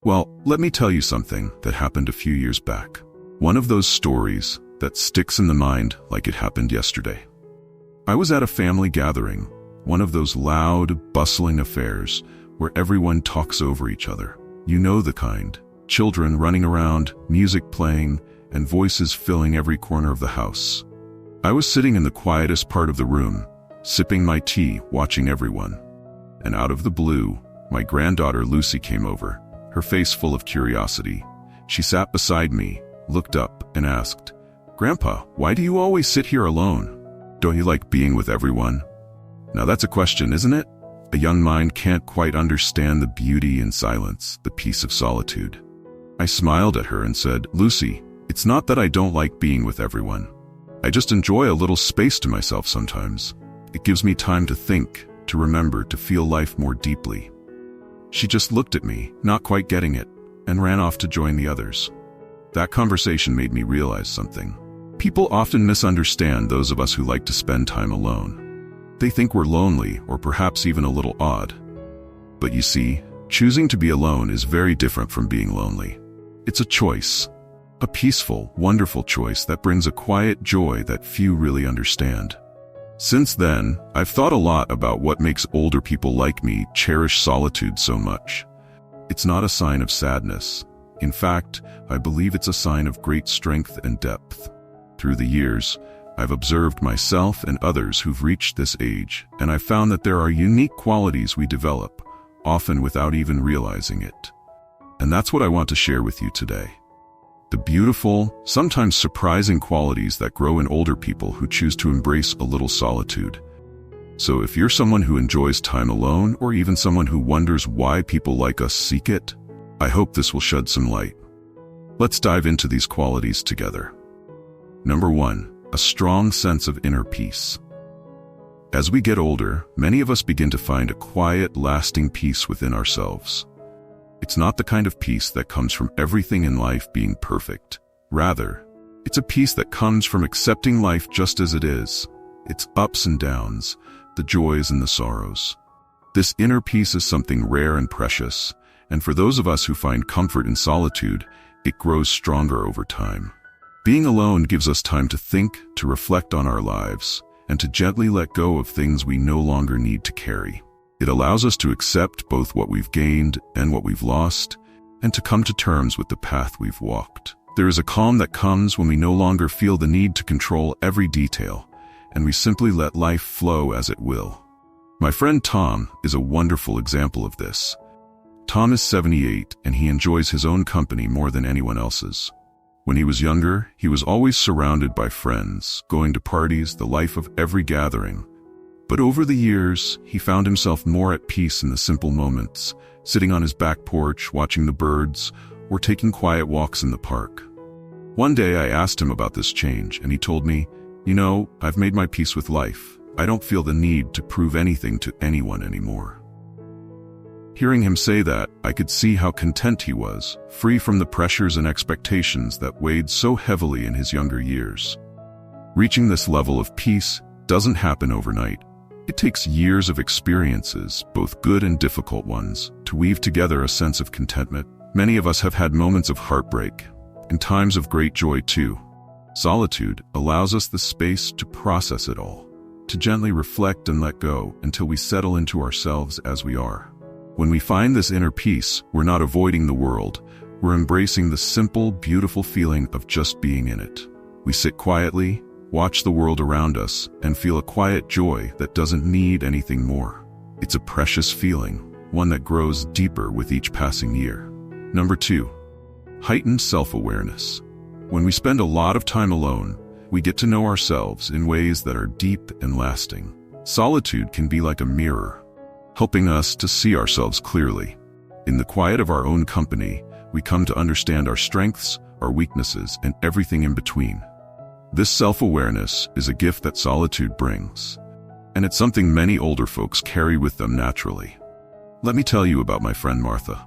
Well, let me tell you something that happened a few years back. One of those stories that sticks in the mind like it happened yesterday. I was at a family gathering, one of those loud, bustling affairs where everyone talks over each other. You know the kind. Children running around, music playing, and voices filling every corner of the house. I was sitting in the quietest part of the room, sipping my tea, watching everyone. And out of the blue, my granddaughter Lucy came over, her face full of curiosity. She sat beside me, looked up, and asked, "Grandpa, why do you always sit here alone? Don't you like being with everyone?" Now that's a question, isn't it? A young mind can't quite understand the beauty in silence, the peace of solitude. I smiled at her and said, "Lucy, it's not that I don't like being with everyone. I just enjoy a little space to myself sometimes. It gives me time to think, to remember, to feel life more deeply." She just looked at me, not quite getting it, and ran off to join the others. That conversation made me realize something. People often misunderstand those of us who like to spend time alone. They think we're lonely or perhaps even a little odd. But you see, choosing to be alone is very different from being lonely. It's a choice. A peaceful, wonderful choice that brings a quiet joy that few really understand. Since then, I've thought a lot about what makes older people like me cherish solitude so much. It's not a sign of sadness. In fact, I believe it's a sign of great strength and depth. Through the years, I've observed myself and others who've reached this age, and I've found that there are unique qualities we develop, often without even realizing it. And that's what I want to share with you today. The beautiful, sometimes surprising qualities that grow in older people who choose to embrace a little solitude. So if you're someone who enjoys time alone, or even someone who wonders why people like us seek it, I hope this will shed some light. Let's dive into these qualities together. Number 1, a strong sense of inner peace. As we get older, many of us begin to find a quiet, lasting peace within ourselves. It's not the kind of peace that comes from everything in life being perfect. Rather, it's a peace that comes from accepting life just as it is, its ups and downs, the joys and the sorrows. This inner peace is something rare and precious, and for those of us who find comfort in solitude, it grows stronger over time. Being alone gives us time to think, to reflect on our lives, and to gently let go of things we no longer need to carry. It allows us to accept both what we've gained and what we've lost, and to come to terms with the path we've walked. There is a calm that comes when we no longer feel the need to control every detail, and we simply let life flow as it will. My friend Tom is a wonderful example of this. Tom is 78, and he enjoys his own company more than anyone else's. When he was younger, he was always surrounded by friends, going to parties, the life of every gathering. But over the years, he found himself more at peace in the simple moments, sitting on his back porch, watching the birds, or taking quiet walks in the park. One day I asked him about this change, and he told me, "You know, I've made my peace with life. I don't feel the need to prove anything to anyone anymore." Hearing him say that, I could see how content he was, free from the pressures and expectations that weighed so heavily in his younger years. Reaching this level of peace doesn't happen overnight. It takes years of experiences, both good and difficult ones, to weave together a sense of contentment. Many of us have had moments of heartbreak, and times of great joy too. Solitude allows us the space to process it all, to gently reflect and let go until we settle into ourselves as we are. When we find this inner peace, we're not avoiding the world, we're embracing the simple, beautiful feeling of just being in it. We sit quietly, watch the world around us, and feel a quiet joy that doesn't need anything more. It's a precious feeling, one that grows deeper with each passing year. Number 2, heightened self-awareness. When we spend a lot of time alone, we get to know ourselves in ways that are deep and lasting. Solitude can be like a mirror, helping us to see ourselves clearly. In the quiet of our own company, we come to understand our strengths, our weaknesses, and everything in between. This self-awareness is a gift that solitude brings, and it's something many older folks carry with them naturally. Let me tell you about my friend Martha.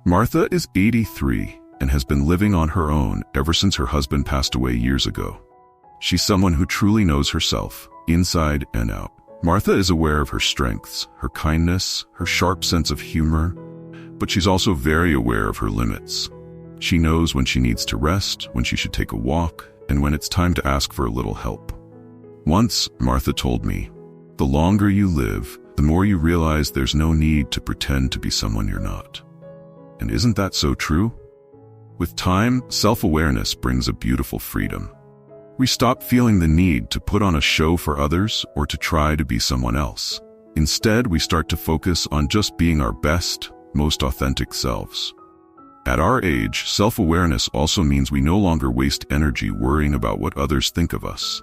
Martha is 83 and has been living on her own ever since her husband passed away years ago. She's someone who truly knows herself, inside and out. Martha is aware of her strengths, her kindness, her sharp sense of humor, But she's also very aware of her limits. She knows when she needs to rest, when she should take a walk, and when it's time to ask for a little help. Once, Martha told me, "The longer you live, the more you realize there's no need to pretend to be someone you're not." And isn't that so true? With time, self-awareness brings a beautiful freedom. We stop feeling the need to put on a show for others or to try to be someone else. Instead, we start to focus on just being our best, most authentic selves. At our age, self-awareness also means we no longer waste energy worrying about what others think of us.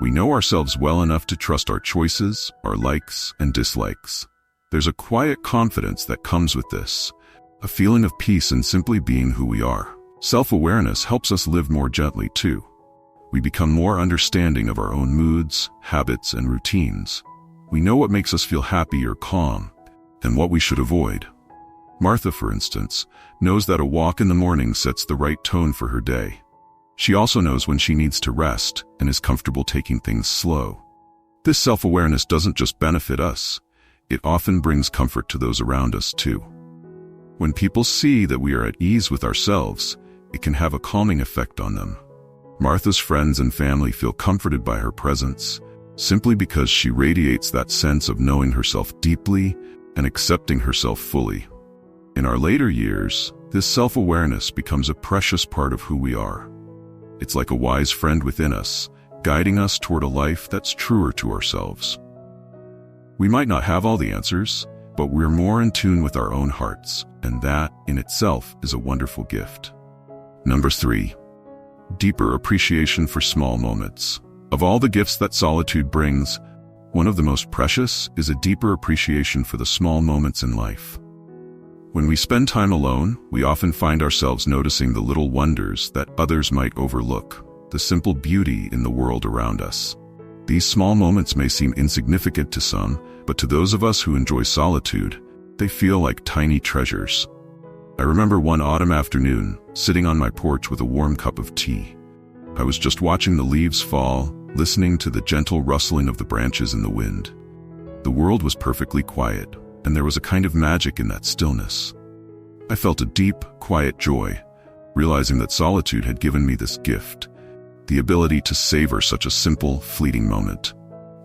We know ourselves well enough to trust our choices, our likes and dislikes. There's a quiet confidence that comes with this, a feeling of peace in simply being who we are. Self-awareness helps us live more gently too. We become more understanding of our own moods, habits, and routines. We know what makes us feel happy or calm, and what we should avoid. Martha, for instance, knows that a walk in the morning sets the right tone for her day. She also knows when she needs to rest and is comfortable taking things slow. This self-awareness doesn't just benefit us, it often brings comfort to those around us too. When people see that we are at ease with ourselves, it can have a calming effect on them. Martha's friends and family feel comforted by her presence, simply because she radiates that sense of knowing herself deeply and accepting herself fully. In our later years, this self-awareness becomes a precious part of who we are. It's like a wise friend within us, guiding us toward a life that's truer to ourselves. We might not have all the answers, but we're more in tune with our own hearts, and that, in itself, is a wonderful gift. Number 3. Deeper appreciation for small moments. Of all the gifts that solitude brings, one of the most precious is a deeper appreciation for the small moments in life. When we spend time alone, we often find ourselves noticing the little wonders that others might overlook, the simple beauty in the world around us. These small moments may seem insignificant to some, but to those of us who enjoy solitude, they feel like tiny treasures. I remember one autumn afternoon, sitting on my porch with a warm cup of tea. I was just watching the leaves fall, listening to the gentle rustling of the branches in the wind. The world was perfectly quiet, and there was a kind of magic in that stillness. I felt a deep, quiet joy, realizing that solitude had given me this gift, the ability to savor such a simple, fleeting moment.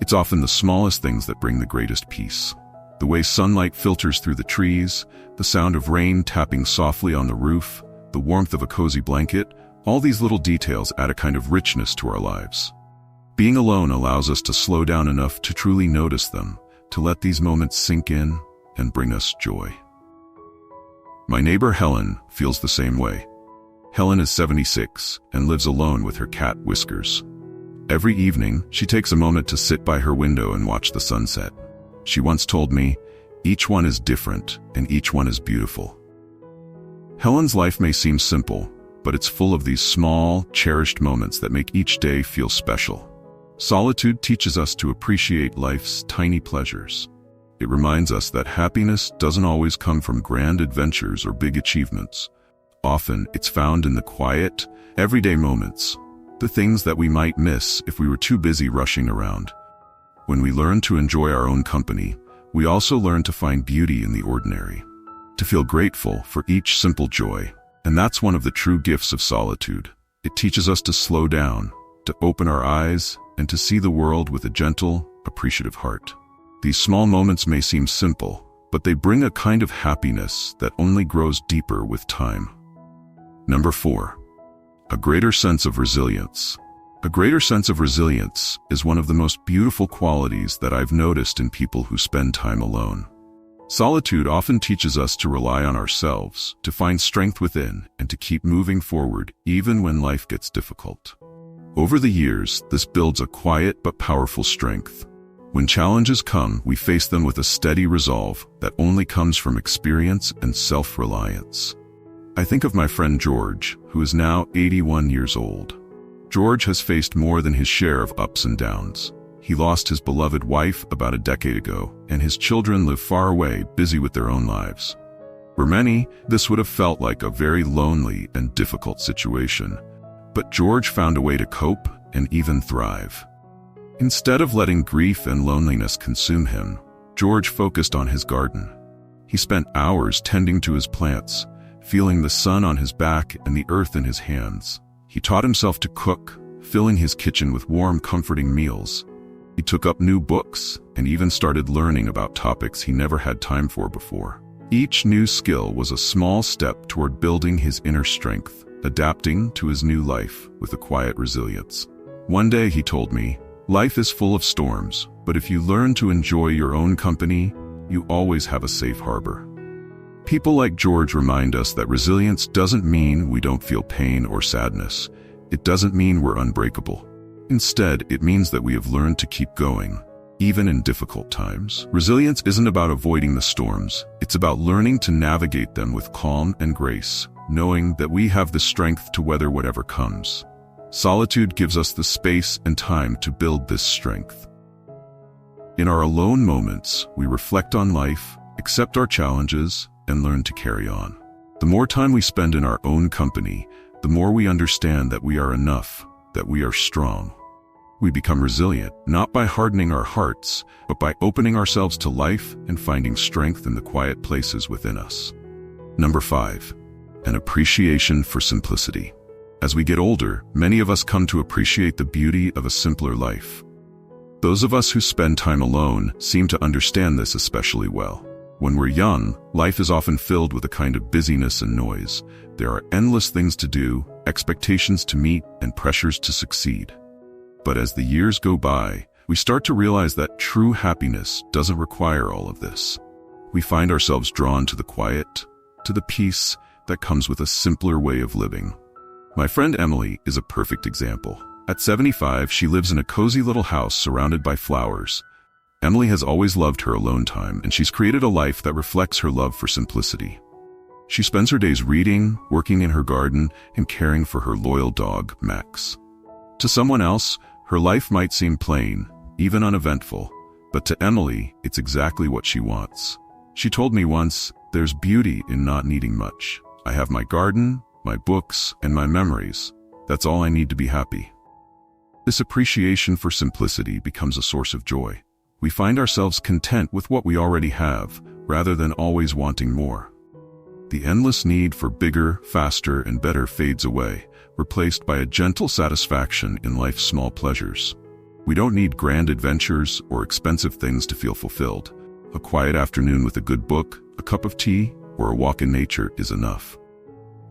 It's often the smallest things that bring the greatest peace. The way sunlight filters through the trees, the sound of rain tapping softly on the roof, the warmth of a cozy blanket, all these little details add a kind of richness to our lives. Being alone allows us to slow down enough to truly notice them, to let these moments sink in and bring us joy. My neighbor Helen feels the same way. Helen is 76 and lives alone with her cat Whiskers. Every evening, she takes a moment to sit by her window and watch the sunset. She once told me, "Each one is different, and each one is beautiful." Helen's life may seem simple, but it's full of these small, cherished moments that make each day feel special. Solitude teaches us to appreciate life's tiny pleasures. It reminds us that happiness doesn't always come from grand adventures or big achievements. Often, it's found in the quiet, everyday moments, the things that we might miss if we were too busy rushing around. When we learn to enjoy our own company, we also learn to find beauty in the ordinary, to feel grateful for each simple joy. And that's one of the true gifts of solitude. It teaches us to slow down, to open our eyes, and to see the world with a gentle, appreciative heart. These small moments may seem simple, but they bring a kind of happiness that only grows deeper with time. Number 4. A greater sense of resilience. A greater sense of resilience is one of the most beautiful qualities that I've noticed in people who spend time alone. Solitude often teaches us to rely on ourselves, to find strength within, and to keep moving forward even when life gets difficult. Over the years, this builds a quiet but powerful strength. When challenges come, we face them with a steady resolve that only comes from experience and self-reliance. I think of my friend George, who is now 81 years old. George has faced more than his share of ups and downs. He lost his beloved wife about a decade ago, and his children live far away, busy with their own lives. For many, this would have felt like a very lonely and difficult situation. But George found a way to cope and even thrive. Instead of letting grief and loneliness consume him, George focused on his garden. He spent hours tending to his plants, feeling the sun on his back and the earth in his hands. He taught himself to cook, filling his kitchen with warm, comforting meals. He took up new books and even started learning about topics he never had time for before. Each new skill was a small step toward building his inner strength, adapting to his new life with a quiet resilience. One day he told me, "Life is full of storms, but if you learn to enjoy your own company, you always have a safe harbor." People like George remind us that resilience doesn't mean we don't feel pain or sadness. It doesn't mean we're unbreakable. Instead, it means that we have learned to keep going, even in difficult times. Resilience isn't about avoiding the storms. It's about learning to navigate them with calm and grace, knowing that we have the strength to weather whatever comes. Solitude gives us the space and time to build this strength. In our alone moments, we reflect on life, accept our challenges, and learn to carry on. The more time we spend in our own company, the more we understand that we are enough, that we are strong. We become resilient, not by hardening our hearts, but by opening ourselves to life and finding strength in the quiet places within us. Number 5, an appreciation for simplicity. As we get older, many of us come to appreciate the beauty of a simpler life. Those of us who spend time alone seem to understand this especially well. When we're young, life is often filled with a kind of busyness and noise. There are endless things to do, expectations to meet, and pressures to succeed. But as the years go by, we start to realize that true happiness doesn't require all of this. We find ourselves drawn to the quiet, to the peace that comes with a simpler way of living. My friend Emily is a perfect example. At 75, she lives in a cozy little house surrounded by flowers. Emily has always loved her alone time, and she's created a life that reflects her love for simplicity. She spends her days reading, working in her garden, and caring for her loyal dog, Max. To someone else, her life might seem plain, even uneventful, but to Emily, it's exactly what she wants. She told me once, "There's beauty in not needing much. I have my garden, my books, and my memories. That's all I need to be happy." This appreciation for simplicity becomes a source of joy. We find ourselves content with what we already have, rather than always wanting more. The endless need for bigger, faster, and better fades away, replaced by a gentle satisfaction in life's small pleasures. We don't need grand adventures or expensive things to feel fulfilled. A quiet afternoon with a good book, a cup of tea, or a walk in nature is enough.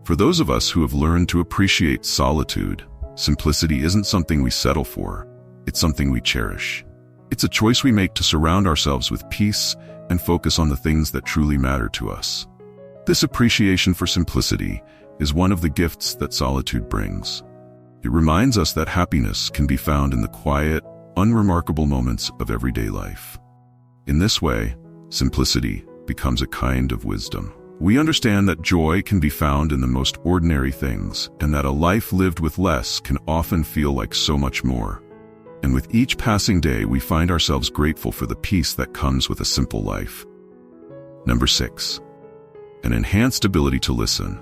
For those of us who have learned to appreciate solitude, simplicity isn't something we settle for, it's something we cherish. It's a choice we make to surround ourselves with peace and focus on the things that truly matter to us. This appreciation for simplicity is one of the gifts that solitude brings. It reminds us that happiness can be found in the quiet, unremarkable moments of everyday life. In this way, simplicity becomes a kind of wisdom. We understand that joy can be found in the most ordinary things, and that a life lived with less can often feel like so much more. And with each passing day, we find ourselves grateful for the peace that comes with a simple life. Number 6, an enhanced ability to listen.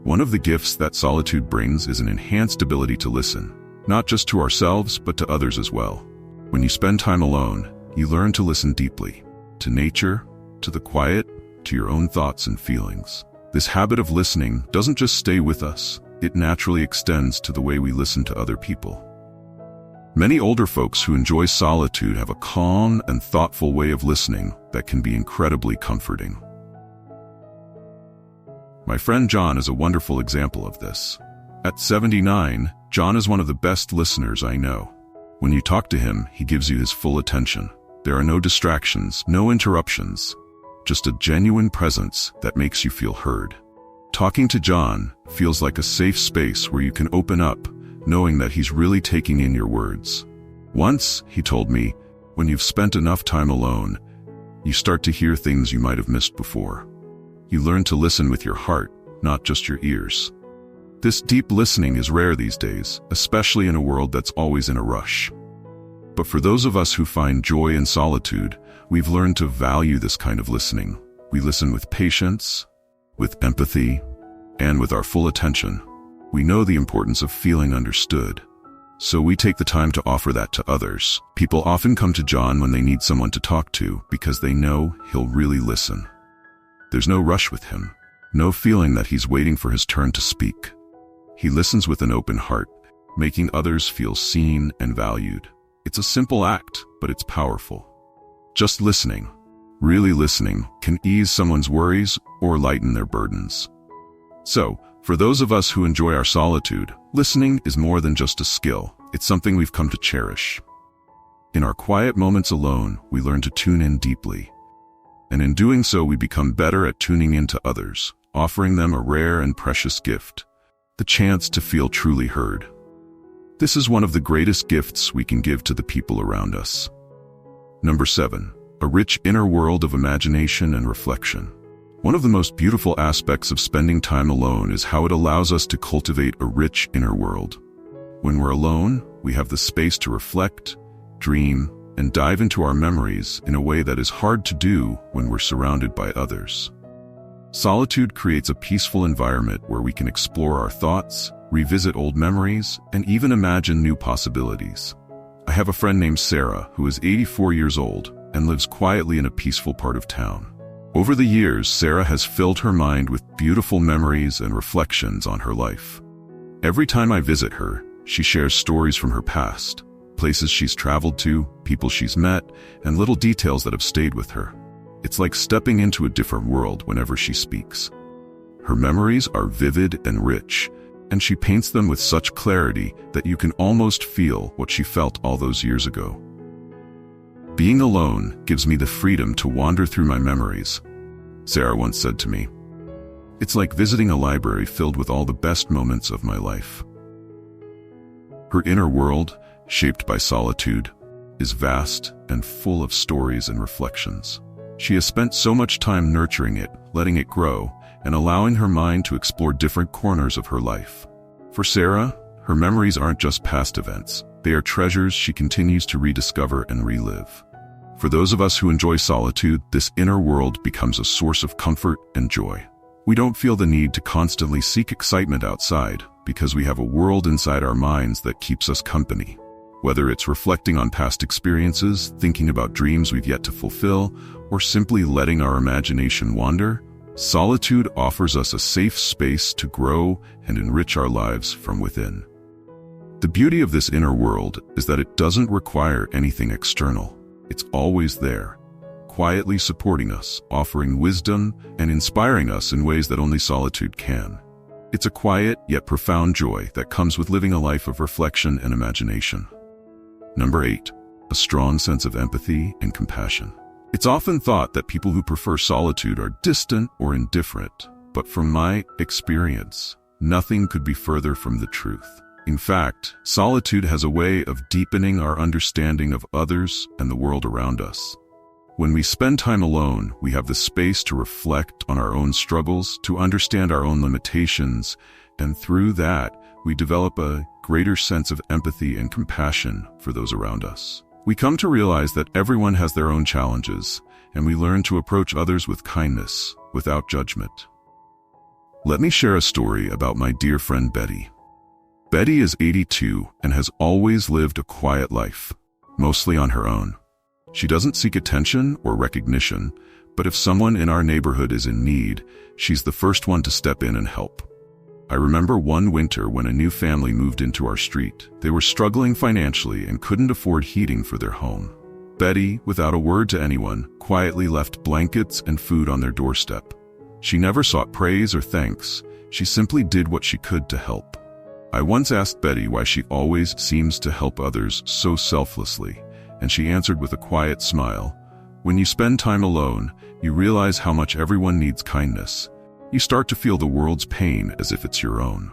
One of the gifts that solitude brings is an enhanced ability to listen, not just to ourselves, but to others as well. When you spend time alone, you learn to listen deeply, to nature, to the quiet, to your own thoughts and feelings. This habit of listening doesn't just stay with us, it naturally extends to the way we listen to other people. Many older folks who enjoy solitude have a calm and thoughtful way of listening that can be incredibly comforting. My friend John is a wonderful example of this. At 79, John is one of the best listeners I know. When you talk to him, he gives you his full attention. There are no distractions, no interruptions, just a genuine presence that makes you feel heard. Talking to John feels like a safe space where you can open up, knowing that he's really taking in your words. Once, he told me, when you've spent enough time alone, you start to hear things you might have missed before. You learn to listen with your heart, not just your ears. This deep listening is rare these days, especially in a world that's always in a rush. But for those of us who find joy in solitude, we've learned to value this kind of listening. We listen with patience, with empathy, and with our full attention. We know the importance of feeling understood, so we take the time to offer that to others. People often come to John when they need someone to talk to because they know he'll really listen. There's no rush with him, no feeling that he's waiting for his turn to speak. He listens with an open heart, making others feel seen and valued. It's a simple act, but it's powerful. Just listening, really listening, can ease someone's worries or lighten their burdens. So, for those of us who enjoy our solitude, listening is more than just a skill. It's something we've come to cherish. In our quiet moments alone, we learn to tune in deeply. And in doing so, we become better at tuning into others, offering them a rare and precious gift, the chance to feel truly heard. This is one of the greatest gifts we can give to the people around us. Number 7. A rich inner world of imagination and reflection. One of the most beautiful aspects of spending time alone is how it allows us to cultivate a rich inner world. When we're alone, we have the space to reflect, dream, and dive into our memories in a way that is hard to do when we're surrounded by others. Solitude creates a peaceful environment where we can explore our thoughts, revisit old memories, and even imagine new possibilities. I have a friend named Sarah who is 84 years old and lives quietly in a peaceful part of town. Over the years, Sarah has filled her mind with beautiful memories and reflections on her life. Every time I visit her, she shares stories from her past, places she's traveled to, people she's met, and little details that have stayed with her. It's like stepping into a different world whenever she speaks. Her memories are vivid and rich, and she paints them with such clarity that you can almost feel what she felt all those years ago. Being alone gives me the freedom to wander through my memories, Sarah once said to me. It's like visiting a library filled with all the best moments of my life. Her inner world, shaped by solitude, is vast and full of stories and reflections. She has spent so much time nurturing it, letting it grow, and allowing her mind to explore different corners of her life. For Sarah, her memories aren't just past events. They are treasures she continues to rediscover and relive. For those of us who enjoy solitude, this inner world becomes a source of comfort and joy. We don't feel the need to constantly seek excitement outside because we have a world inside our minds that keeps us company. Whether it's reflecting on past experiences, thinking about dreams we've yet to fulfill, or simply letting our imagination wander, solitude offers us a safe space to grow and enrich our lives from within. The beauty of this inner world is that it doesn't require anything external. It's always there, quietly supporting us, offering wisdom, and inspiring us in ways that only solitude can. It's a quiet yet profound joy that comes with living a life of reflection and imagination. Number 8. A strong sense of empathy and compassion. It's often thought that people who prefer solitude are distant or indifferent, but from my experience, nothing could be further from the truth. In fact, solitude has a way of deepening our understanding of others and the world around us. When we spend time alone, we have the space to reflect on our own struggles, to understand our own limitations, and through that, we develop a greater sense of empathy and compassion for those around us. We come to realize that everyone has their own challenges, and we learn to approach others with kindness, without judgment. Let me share a story about my dear friend Betty. Betty is 82 and has always lived a quiet life, mostly on her own. She doesn't seek attention or recognition, but if someone in our neighborhood is in need, she's the first one to step in and help. I remember one winter when a new family moved into our street. They were struggling financially and couldn't afford heating for their home. Betty, without a word to anyone, quietly left blankets and food on their doorstep. She never sought praise or thanks. She simply did what she could to help. I once asked Betty why she always seems to help others so selflessly, and she answered with a quiet smile, "When you spend time alone, you realize how much everyone needs kindness. You start to feel the world's pain as if it's your own."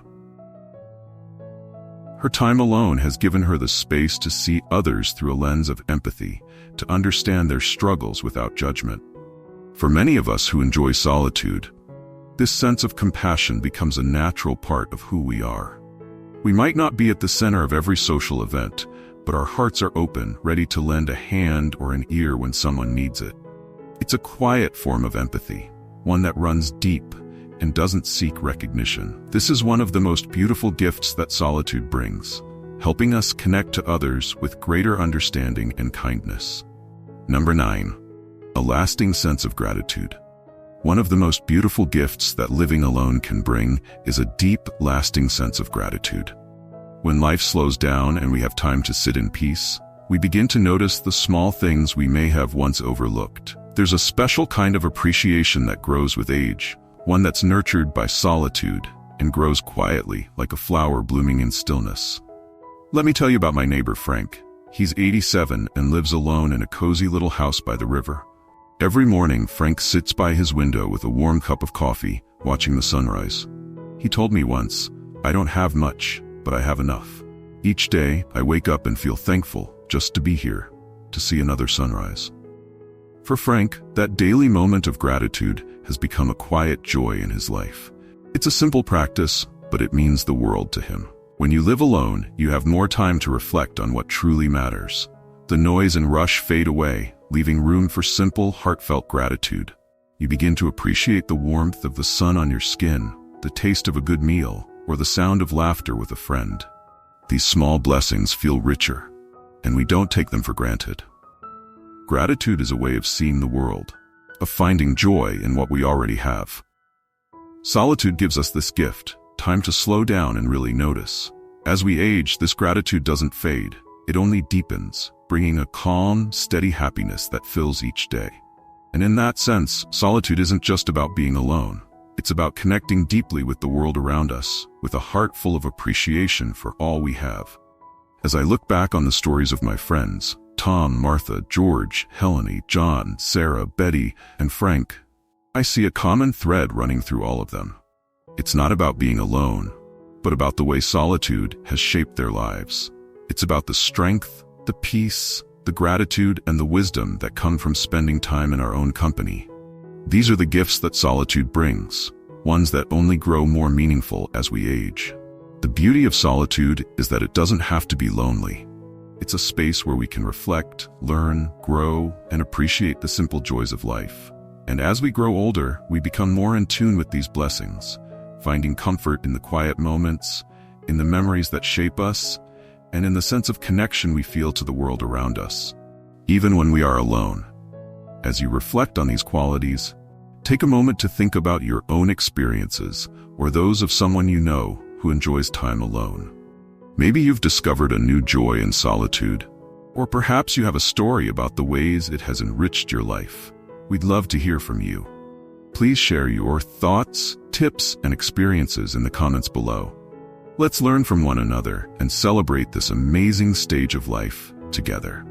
Her time alone has given her the space to see others through a lens of empathy, to understand their struggles without judgment. For many of us who enjoy solitude, this sense of compassion becomes a natural part of who we are. We might not be at the center of every social event, but our hearts are open, ready to lend a hand or an ear when someone needs it. It's a quiet form of empathy, one that runs deep and doesn't seek recognition. This is one of the most beautiful gifts that solitude brings, helping us connect to others with greater understanding and kindness. Number 9. A lasting sense of gratitude. One of the most beautiful gifts that living alone can bring is a deep, lasting sense of gratitude. When life slows down and we have time to sit in peace, we begin to notice the small things we may have once overlooked. There's a special kind of appreciation that grows with age, one that's nurtured by solitude and grows quietly like a flower blooming in stillness. Let me tell you about my neighbor Frank. He's 87 and lives alone in a cozy little house by the river. Every morning, Frank sits by his window with a warm cup of coffee, watching the sunrise. He told me once, "I don't have much, but I have enough." Each day, I wake up and feel thankful just to be here, to see another sunrise. For Frank, that daily moment of gratitude has become a quiet joy in his life. It's a simple practice, but it means the world to him. When you live alone, you have more time to reflect on what truly matters. The noise and rush fade away, leaving room for simple, heartfelt gratitude. You begin to appreciate the warmth of the sun on your skin, the taste of a good meal, or the sound of laughter with a friend. These small blessings feel richer, and we don't take them for granted. Gratitude is a way of seeing the world, of finding joy in what we already have. Solitude gives us this gift, time to slow down and really notice. As we age, this gratitude doesn't fade, it only deepens, bringing a calm, steady happiness that fills each day. And in that sense, solitude isn't just about being alone. It's about connecting deeply with the world around us, with a heart full of appreciation for all we have. As I look back on the stories of my friends, Tom, Martha, George, Helene, John, Sarah, Betty, and Frank, I see a common thread running through all of them. It's not about being alone, but about the way solitude has shaped their lives. It's about the strength, the peace, the gratitude, and the wisdom that come from spending time in our own company. These are the gifts that solitude brings, ones that only grow more meaningful as we age. The beauty of solitude is that it doesn't have to be lonely. It's a space where we can reflect, learn, grow, and appreciate the simple joys of life. And as we grow older, we become more in tune with these blessings, finding comfort in the quiet moments, in the memories that shape us, and in the sense of connection we feel to the world around us, even when we are alone. As you reflect on these qualities, take a moment to think about your own experiences or those of someone you know who enjoys time alone. Maybe you've discovered a new joy in solitude, or perhaps you have a story about the ways it has enriched your life. We'd love to hear from you. Please share your thoughts, tips, and experiences in the comments below. Let's learn from one another and celebrate this amazing stage of life together.